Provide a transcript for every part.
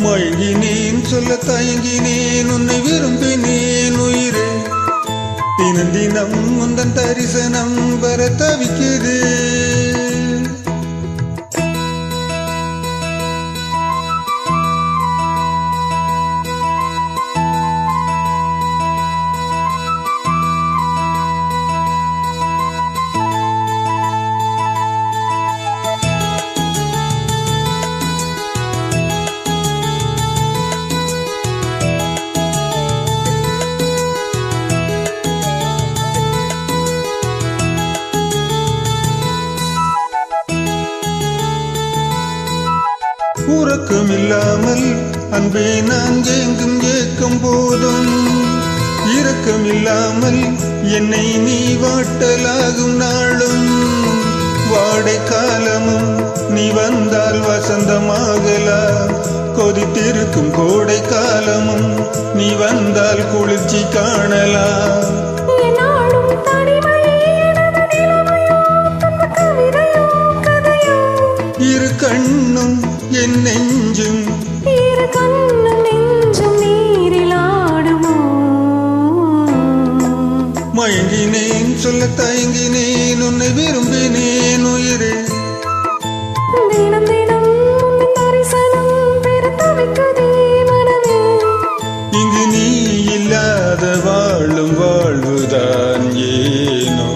மயங்கினேன் சொல்ல தயங்கினேன் உன்னை விரும்பினேன் உயிரே. தினம் தினம் முந்தன் தரிசனம் வர தவிக்குது. உறக்கமில்லாமல் அன்பே நான் ஏங்கும் ஏக்கம் போதும், இரக்கமில்லாமல் என்னை நீ வாட்டலாகும் நாளும். வாடை காலமும் நீ வந்தால் வசந்தமாகலாம், கொதித்திருக்கும் கோடை காலமும் நீ வந்தால் குளிர்ச்சி காணலாம். இரு கண்ணும் என் நெஞ்சும் இரு கண்ணும் நெஞ்சும் நீரில் ஆடுமோ. மயங்கினேன் சொல்ல தயங்கினேன் உன்னை விரும்பினேன் உயிரே. தினம் தினம் உன் தரிசனம் பெற தவிக்குதே மனமே. இங்கு நீ இல்லாத வாழும் வாழ்வுதான் ஏனோ.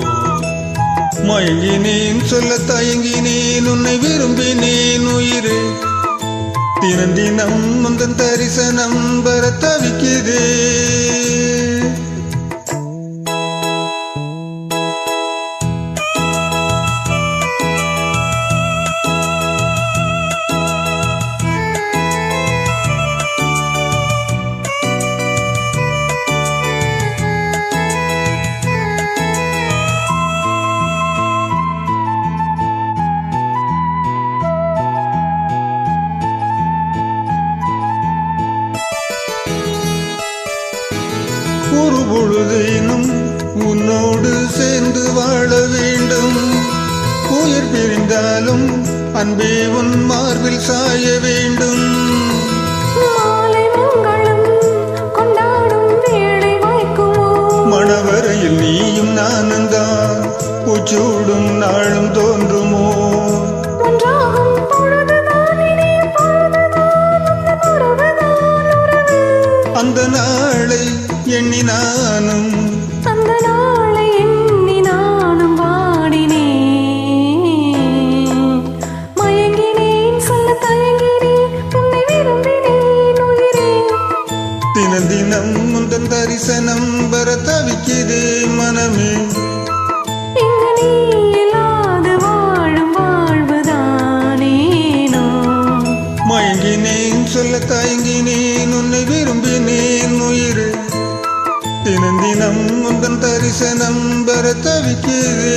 மயங்கினேன் சொல்ல தயங்கினேன் உன்னை விரும்பினேன் உயிரே. தினம் தினம் முந்தன் தரிசனம் வர தவிக்குதே. ஒரு பொழுதேனும் உன்னோடு சேர்ந்து வாழ வேண்டும். உயிர் பிரிந்தாலும் அன்பே உன் மார்பில் சாய வேண்டும். மாலை மங்களம் கொண்டாடும் வேளை வாய்க்குமோ. மணவரையில் நீயும் நானும் தான் பூச்சூடும் நாளும் தோன்றுமோ. ஒன்றாகும் பொழுதுதான் இனிய பொழுதுதான் அந்த உறவுதான் உறவு. அந்த நாளை எண்ணி நானும் அந்த நாளை எண்ணி நானும் வாடினேன். மயங்கினேன் சொல்ல தயங்கினேன் உன்னை விரும்பினேன் உயிரே. தினம் தினம் முந்தன் தரிசனம் வர தவிக்குதே மனமே. இங்கு நீ இல்லாது வாழும் வாழ்வுதானேனோ. மயங்கினேன் சொல்ல தயங்கினேன் உன்னை விரும்பினேன் உயிரே. தினம் தினம் முந்தன் தரிசனம் வர தவிக்குதே.